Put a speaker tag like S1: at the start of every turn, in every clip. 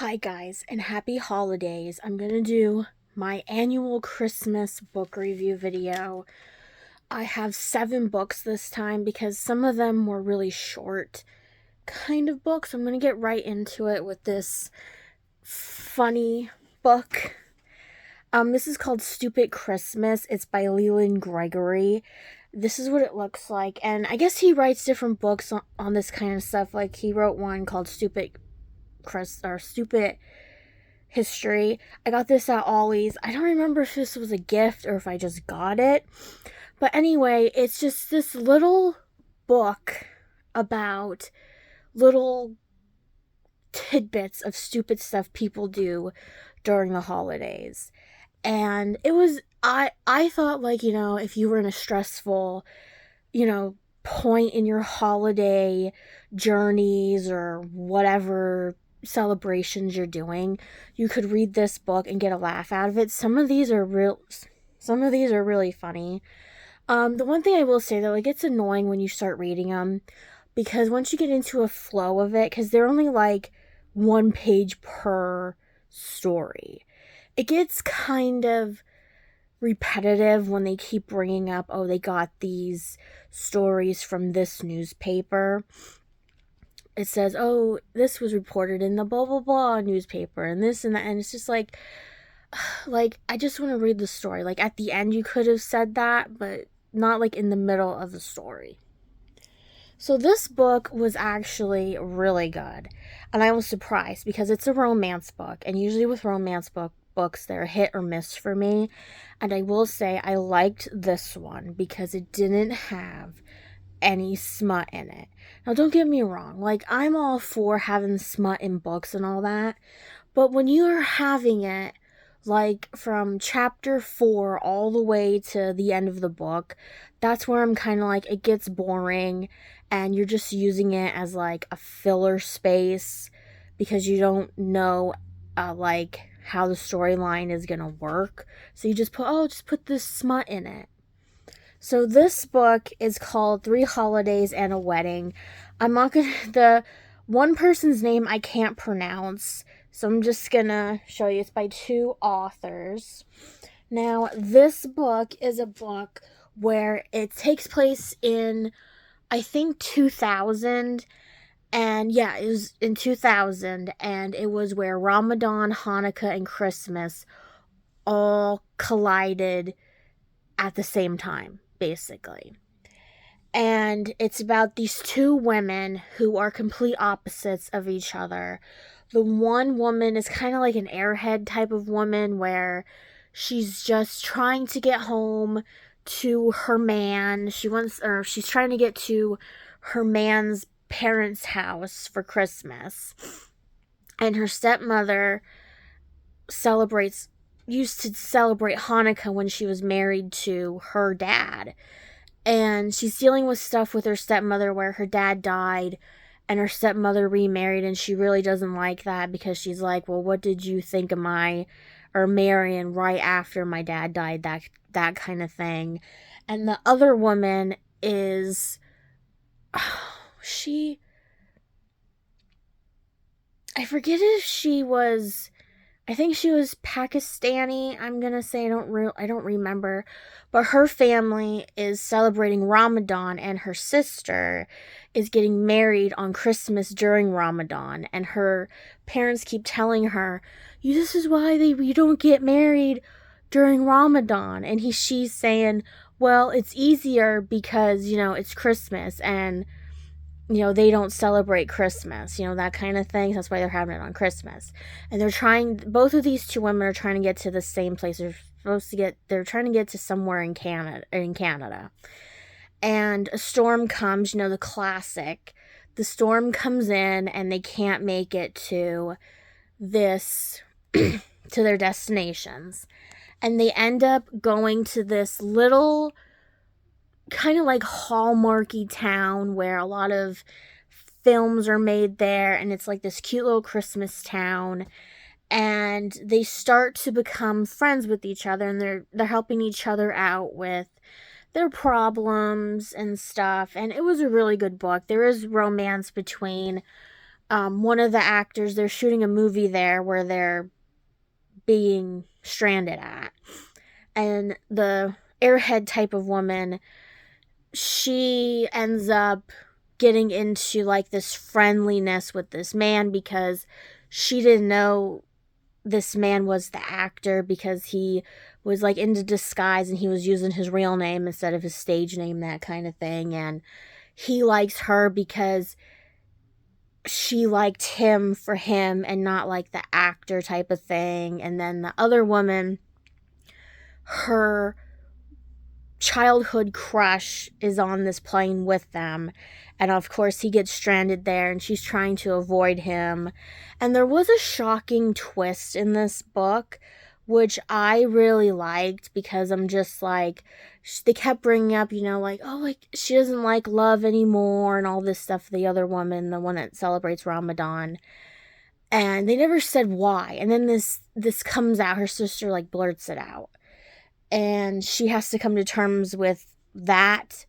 S1: Hi guys, and happy holidays. I'm gonna do my annual Christmas book review video. I have 7 books this time because some of them were really short kind of books. I'm gonna get right into it with this funny book. This is called Stupid Christmas. It's by Leland Gregory. This is what it looks like, and I guess he writes different books on this kind of stuff. Like he wrote one called Stupid History. I got this at Ollie's. I don't remember if this was a gift or if I just got it. But anyway, it's just this little book about little tidbits of stupid stuff people do during the holidays. And it was I thought, like, if you were in a stressful, point in your holiday journeys or whatever celebrations you're doing, you could read this book and get a laugh out of it. Some of these are really funny. The one thing I will say, though, like, it's annoying when you start reading them because once you get into a flow of it, because they're only like 1 page per story, it gets kind of repetitive when they keep bringing up, oh, they got these stories from this newspaper. It says, oh, this was reported in the blah blah blah newspaper and this and that, and it's just like I just want to read the story. Like, at the end you could have said that, but not like in the middle of the story. So this book was actually really good, and I was surprised because it's a romance book, and usually with romance books they're hit or miss for me. And I will say I liked this one because it didn't have any smut in it. Now, don't get me wrong, like, I'm all for having smut in books and all that, but when you're having it like from chapter 4 all the way to the end of the book, that's where I'm kind of like, it gets boring and you're just using it as like a filler space because you don't know like how the storyline is gonna work. So you just put this smut in it. So this book is called 3 Holidays and a Wedding. I'm not gonna, the one person's name I can't pronounce, so I'm just gonna show you. It's by 2 authors. Now, this book is a book where it takes place in, I think, 2000. And yeah, it was in 2000, and it was where Ramadan, Hanukkah, and Christmas all collided at the same time, basically. And it's about these 2 women who are complete opposites of each other. The one woman is kind of like an airhead type of woman where she's just trying to get home to her man. She's trying to get to her man's parents' house for Christmas. And her stepmother used to celebrate Hanukkah when she was married to her dad. And she's dealing with stuff with her stepmother where her dad died and her stepmother remarried, and she really doesn't like that because she's like, well, what did you think of marrying right after my dad died, that kind of thing. And the other woman is I forget if I think she was Pakistani. I'm gonna say I don't remember, but her family is celebrating Ramadan, and her sister is getting married on Christmas during Ramadan, and her parents keep telling her, "This is why you don't get married during Ramadan," and she's saying, "Well, it's easier because it's Christmas and." They don't celebrate Christmas, that kind of thing. That's why they're having it on Christmas. And both of these 2 women are trying to get to the same place. They're trying to get to somewhere in Canada. And a storm comes, the classic. The storm comes in and they can't make it to to their destinations. And they end up going to this little kind of like hallmarky town where a lot of films are made there, and it's like this cute little Christmas town, and they start to become friends with each other, and they're helping each other out with their problems and stuff. And it was a really good book. There is romance between one of the actors, they're shooting a movie there where they're being stranded at. And the airhead type of woman, she ends up getting into like this friendliness with this man because she didn't know this man was the actor because he was like into disguise and he was using his real name instead of his stage name, that kind of thing. And he likes her because she liked him for him and not like the actor type of thing. And then the other woman, her childhood crush is on this plane with them, and of course he gets stranded there and she's trying to avoid him. And there was a shocking twist in this book which I really liked because I'm just like, they kept bringing up, like, oh, like she doesn't like love anymore and all this stuff, the other woman, the one that celebrates Ramadan, and they never said why. And then this comes out, her sister like blurts it out, and she has to come to terms with that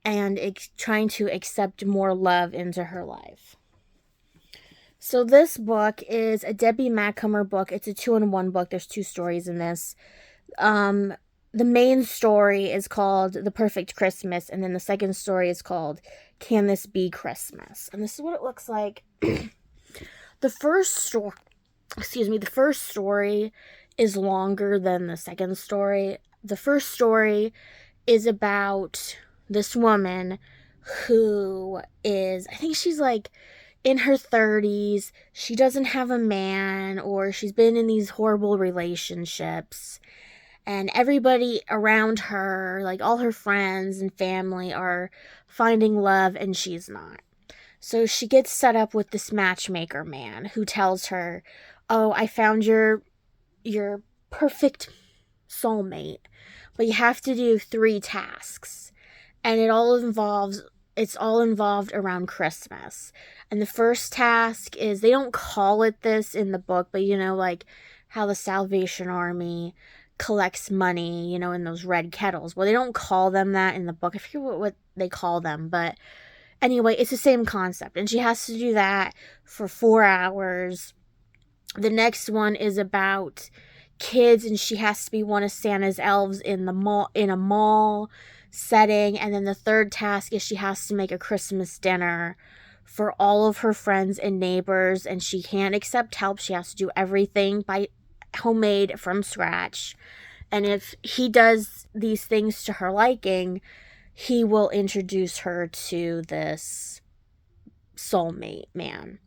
S1: and trying to accept more love into her life. So this book is a Debbie Macomber book. It's a 2-in-1 book. There's 2 stories in this. The main story is called The Perfect Christmas, and then the second story is called Can This Be Christmas? And this is what it looks like. The first story is longer than the second story. The first story is about this woman who is, I think she's like in her 30s. She doesn't have a man, or she's been in these horrible relationships. And everybody around her, like all her friends and family, are finding love and she's not. So she gets set up with this matchmaker man who tells her, oh, I found your perfect soulmate, but you have to do 3 tasks, and it's all involved around Christmas. And the first task is, they don't call it this in the book, but like how the Salvation Army collects money, in those red kettles. Well, they don't call them that in the book. I forget what they call them, but anyway, it's the same concept, and she has to do that for 4 hours. The next one is about kids, and she has to be one of Santa's elves in a mall setting. And then the third task is she has to make a Christmas dinner for all of her friends and neighbors, and she can't accept help. She has to do everything by homemade from scratch. And if he does these things to her liking, he will introduce her to this soulmate man.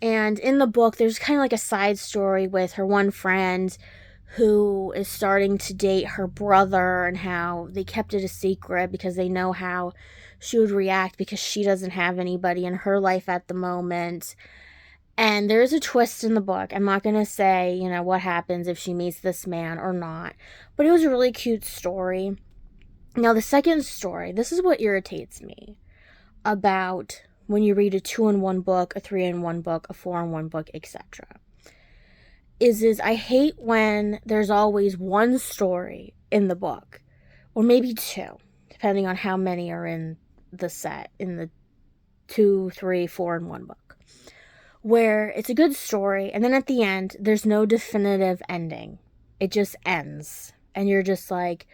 S1: And in the book, there's kind of like a side story with her one friend who is starting to date her brother, and how they kept it a secret because they know how she would react because she doesn't have anybody in her life at the moment. And there's a twist in the book. I'm not going to say, what happens if she meets this man or not. But it was a really cute story. Now, the second story, this is what irritates me about when you read a 2-in-1 book, a 3-in-1 book, a 4-in-1 book, etc. Is I hate when there's always one story in the book, or maybe 2, depending on how many are in the set, in the 2, 3, 4-in-1 book, where it's a good story, and then at the end, there's no definitive ending. It just ends, and you're just like,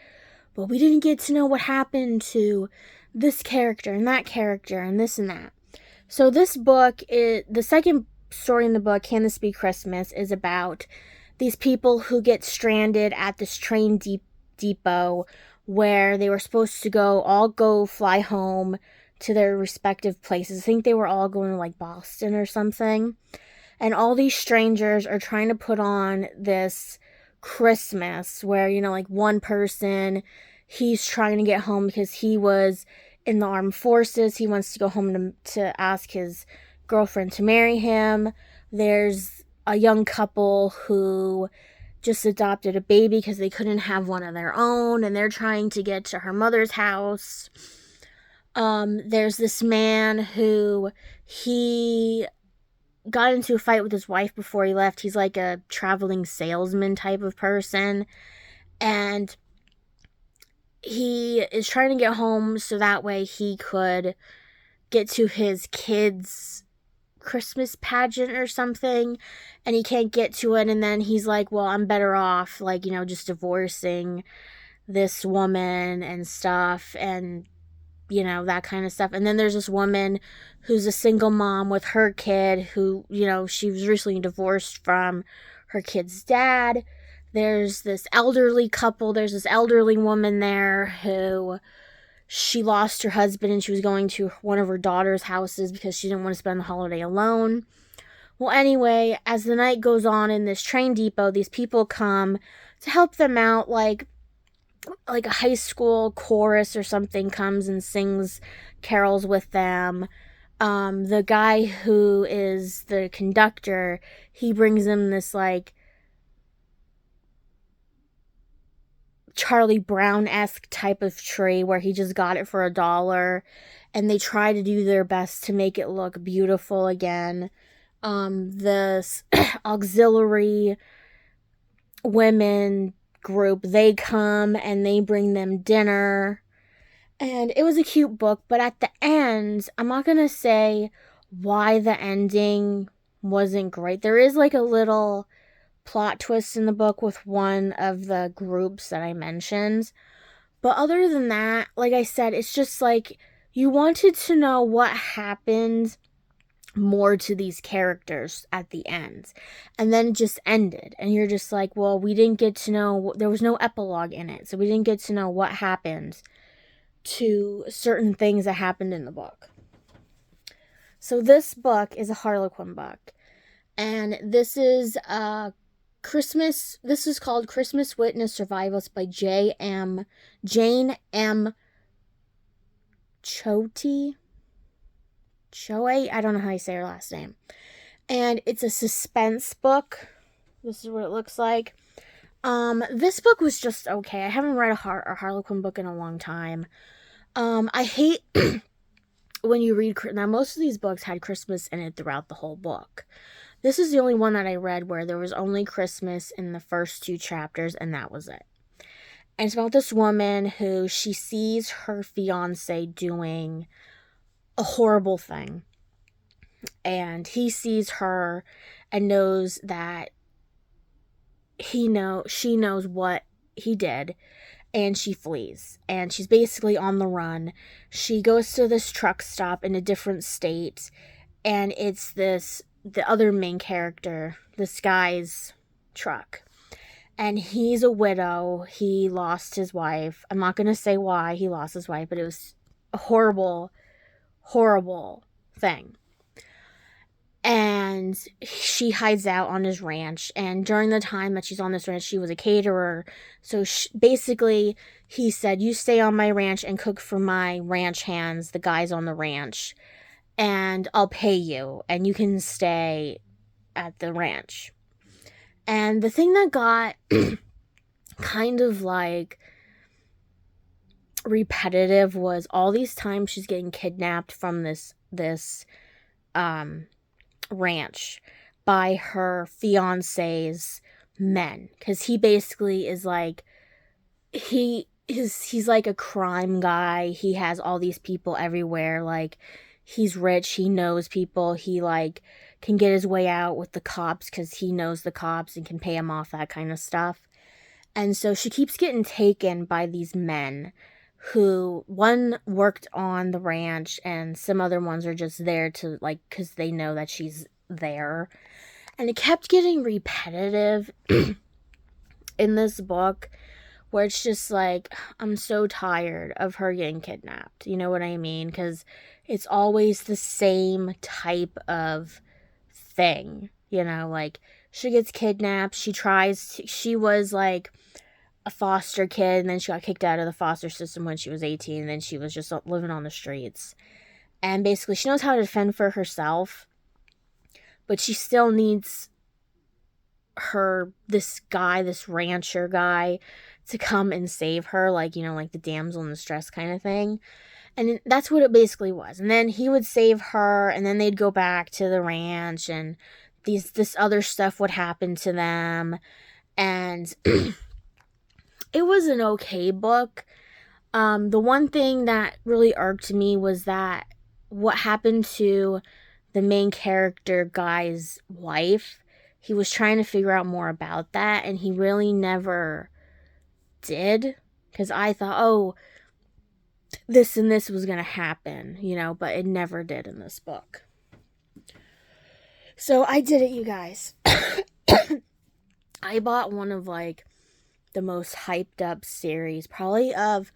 S1: well, we didn't get to know what happened to this character and that character and this and that. So this book, the second story in the book, Can This Be Christmas, is about these people who get stranded at this train depot where they were supposed to all go fly home to their respective places. I think they were all going to like Boston or something. And all these strangers are trying to put on this Christmas where, like one person, he's trying to get home because he was in the armed forces. He wants to go home to ask his girlfriend to marry him. There's a young couple who just adopted a baby because they couldn't have one of their own, and they're trying to get to her mother's house. There's this man who he got into a fight with his wife before he left. He's like a traveling salesman type of person, and he is trying to get home so that way he could get to his kids' Christmas pageant or something, and he can't get to it, and then he's like, well, I'm better off, like, just divorcing this woman and stuff, and that kind of stuff. And then there's this woman who's a single mom with her kid who, she was recently divorced from her kid's dad. There's this elderly couple. There's this elderly woman there who she lost her husband and she was going to one of her daughter's houses because she didn't want to spend the holiday alone. Well, anyway, as the night goes on in this train depot, these people come to help them out, like a high school chorus or something comes and sings carols with them. The guy who is the conductor, he brings them this like Charlie Brown-esque type of tree where he just got it for $1, and they try to do their best to make it look beautiful again. This auxiliary women group, they come and they bring them dinner, and it was a cute book, but at the end, I'm not gonna say why the ending wasn't great. There is like a little plot twist in the book with one of the groups that I mentioned, but other than that, like I said, it's just like you wanted to know what happened more to these characters at the end, and then it just ended, and you're just like, well, we didn't get to know, there was no epilogue in it, so we didn't get to know what happened to certain things that happened in the book. So this book is a Harlequin book, and this is called Christmas Witness Survivals by Jane M. Choate. I don't know how you say her last name. And it's a suspense book. This is what it looks like. This book was just okay. I haven't read a Harlequin book in a long time. I hate when you read, now most of these books had Christmas in it throughout the whole book. This is the only one that I read where there was only Christmas in the first 2 chapters, and that was it. And it's about this woman who she sees her fiance doing a horrible thing. And he sees her and knows that she knows what he did, and she flees. And she's basically on the run. She goes to this truck stop in a different state, and it's the other main character, this guy's truck. And he's a widow. He lost his wife. I'm not going to say why he lost his wife, but it was a horrible, horrible thing. And she hides out on his ranch. And during the time that she's on this ranch, she was a caterer. So basically, he said, you stay on my ranch and cook for my ranch hands, the guys on the ranch, and I'll pay you, and you can stay at the ranch. And the thing that got kind of like repetitive was all these times she's getting kidnapped from this ranch by her fiance's men, because he basically is like, he's like a crime guy. He has all these people everywhere. Like, he's rich, he knows people, he like can get his way out with the cops because he knows the cops and can pay them off, that kind of stuff. And so she keeps getting taken by these men who, one worked on the ranch and some other ones are just there to, like, because they know that she's there. And it kept getting repetitive in this book, where it's just like, I'm so tired of her getting kidnapped. You know what I mean? Because it's always the same type of thing. Like, she gets kidnapped. She was like a foster kid, and then she got kicked out of the foster system when she was 18, and then she was just living on the streets. And basically, she knows how to defend for herself, but she still needs this rancher guy to come and save her, like, like the damsel in distress kind of thing. And that's what it basically was. And then he would save her, and then they'd go back to the ranch, and this other stuff would happen to them. And it was an okay book. The one thing that really irked me was that what happened to the main character guy's wife. He was trying to figure out more about that, and he really never did. Because I thought, oh, this and this was going to happen, but it never did in this book. So I did it, you guys. I bought one of, the most hyped up series, probably of,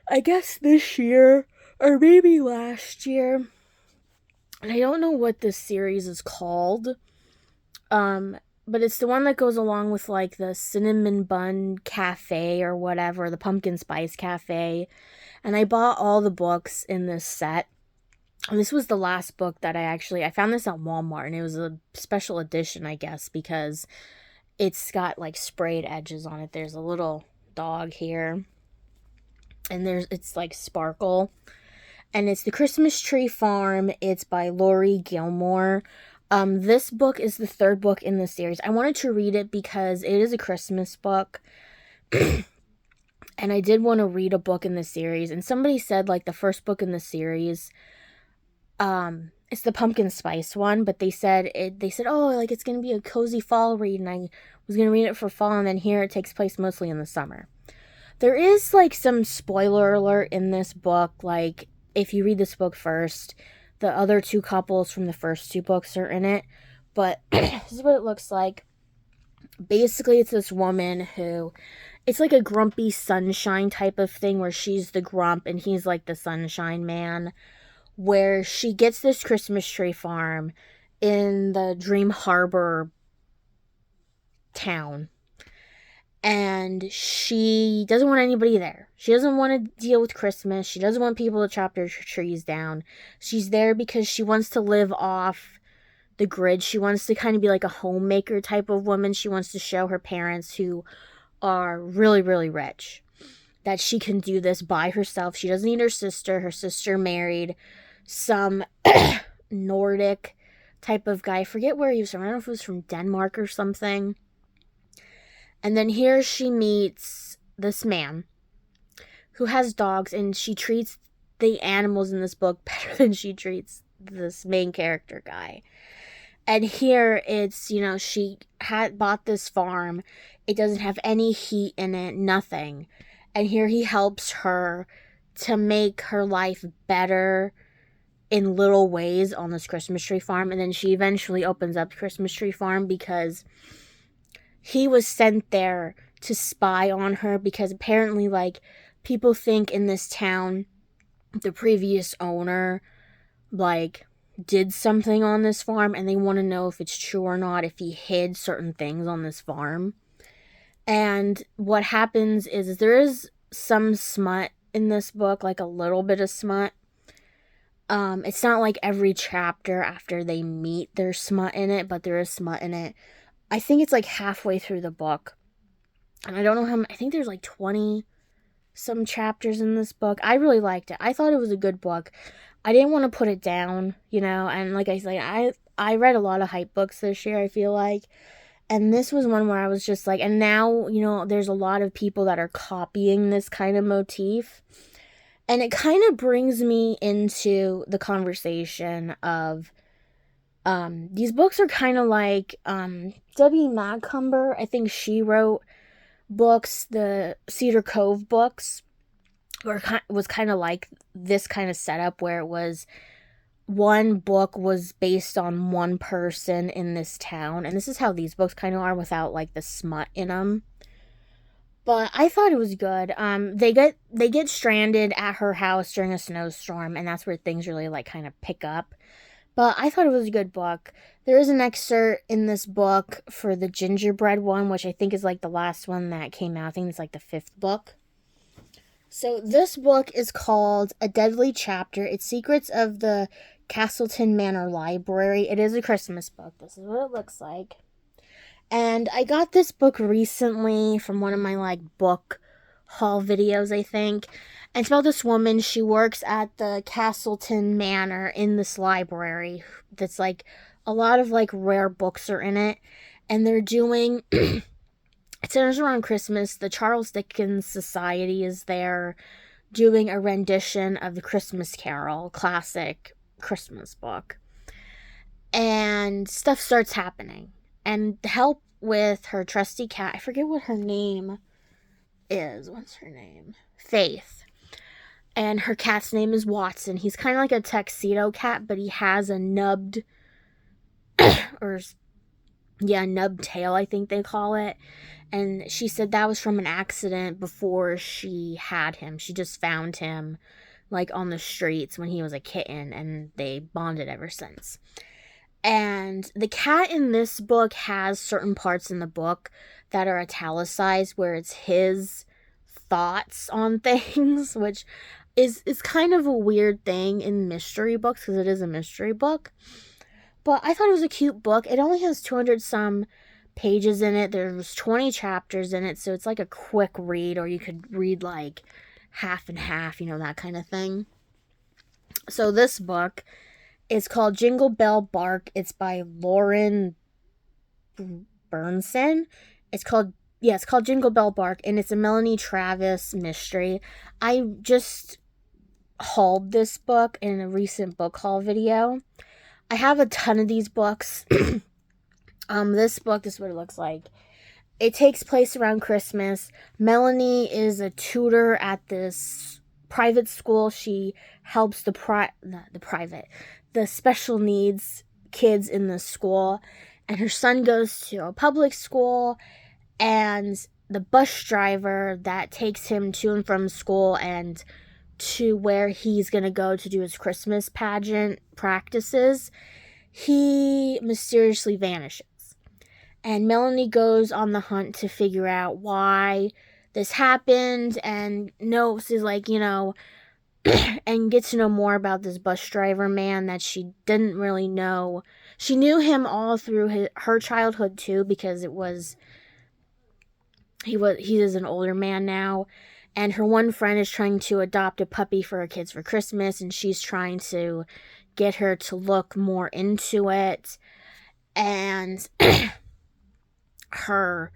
S1: I guess, this year, or maybe last year. And I don't know what this series is called. But it's the one that goes along with, the Cinnamon Bun Cafe or whatever, the Pumpkin Spice Cafe. And I bought all the books in this set. And this was the last book that I found this at Walmart, and it was a special edition, I guess, because it's got, sprayed edges on it. There's a little dog here, and it's, sparkle. And it's The Christmas Tree Farm. It's by Laurie Gilmore. This book is the third book in the series. I wanted to read it because it is a Christmas book. And I did want to read a book in the series. And somebody said, the first book in the series, it's the Pumpkin Spice one. But they said, oh, it's going to be a cozy fall read. And I was going to read it for fall. And then here it takes place mostly in the summer. There is, some spoiler alert in this book. If you read this book first, the other two couples from the first two books are in it. But this is what it looks like. Basically, it's this woman who, it's a grumpy sunshine type of thing where she's the grump and he's the sunshine man, where she gets this Christmas tree farm in the Dream Harbor town. And she doesn't want anybody there. She doesn't want to deal with Christmas. She doesn't want people to chop their trees down. She's there because she wants to live off the grid. She wants to kind of be a homemaker type of woman. She wants to show her parents, who are really, really rich, that she can do this by herself. She doesn't need her sister. Her sister married some Nordic type of guy. I forget where he was from. I don't know if it was from Denmark or something. And then here she meets this man who has dogs, and she treats the animals in this book better than she treats this main character guy. And here it's, she had bought this farm. It doesn't have any heat in it, nothing. And here he helps her to make her life better in little ways on this Christmas tree farm. And then she eventually opens up the Christmas tree farm because he was sent there to spy on her, because apparently, people think in this town the previous owner, did something on this farm, and they want to know if it's true or not, if he hid certain things on this farm. And what happens is there is some smut in this book, a little bit of smut. It's not every chapter after they meet there's smut in it, but there is smut in it. I think it's halfway through the book. And I don't know how many, I think there's 20 some chapters in this book. I really liked it. I thought it was a good book. I didn't want to put it down, and like I said, I read a lot of hype books this year, I feel like. And this was one where I was just and now, there's a lot of people that are copying this kind of motif. And it kind of brings me into the conversation of, these books are kind of Debbie Macomber, I think she wrote books, the Cedar Cove books, was kind of this kind of setup where it was one book was based on one person in this town. And this is how these books kind of are without the smut in them. But I thought it was good. They get stranded at her house during a snowstorm, and that's where things really kind of pick up. But I thought it was a good book. There is an excerpt in this book for the gingerbread one, which I think is the last one that came out. I think it's the fifth book. So this book is called A Deadly Chapter. It's Secrets of the Castleton Manor Library. It is a Christmas book. This is what it looks like. And I got this book recently from one of my book haul videos, I think. And it's about this woman. She works at the Castleton Manor in this library. That's a lot of rare books are in it. And they're doing, it centers around Christmas. The Charles Dickens Society is there doing a rendition of the Christmas Carol, classic Christmas book. and stuff starts happening. And to help with her trusty cat, I forget what her name is. What's her name? Faith. And her cat's name is Watson. He's kind of like a tuxedo cat, but he has a nubbed, nubbed tail, I think they call it. And she said that was from an accident before she had him. She just found him, like, on the streets when he was a kitten, and they bonded ever since. And the cat in this book has certain parts in the book that are italicized where it's his thoughts on things, which is kind of a weird thing in mystery books because it is a mystery book. But I thought it was a cute book. It only has 200 some pages in it. There's 20 chapters in it, so it's like a quick read, or you could read like half and half, that kind of thing. So this book is called Jingle Bell Bark. It's by Lauren Berenson. It's called Jingle Bell Bark, and it's a Melanie Travis mystery. I just hauled this book in a recent book haul video. I have a ton of these books. This book, this is what it looks like. It takes place around Christmas. Melanie is a tutor at this private school. She helps the special needs kids in the school. And her son goes to a public school, and the bus driver that takes him to and from school and to where he's going to go to do his Christmas pageant practices, he mysteriously vanishes. And Melanie goes on the hunt to figure out why this happened, and and gets to know more about this bus driver man that she didn't really know. She knew him all through her childhood too, because he is an older man now, and her one friend is trying to adopt a puppy for her kids for Christmas, and she's trying to get her to look more into it. And her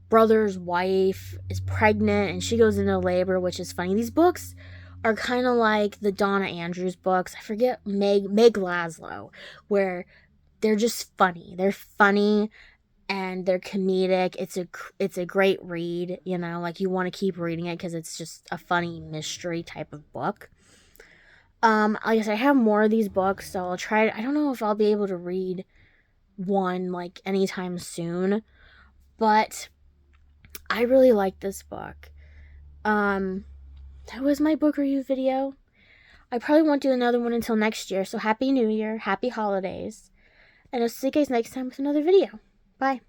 S1: brother's wife is pregnant, and she goes into labor, which is funny. These books are kind of like the Donna Andrews books. I forget, Meg Laszlo, where they're just funny. They're funny and they're comedic. It's a great read, like you want to keep reading it because it's just a funny mystery type of book. Like I said, I have more of these books, so I'll try. I don't know if I'll be able to read one like anytime soon, but I really like this book. That was my book review video. I probably won't do another one until next year, so Happy New Year, Happy Holidays, and I'll see you guys next time with another video. Bye.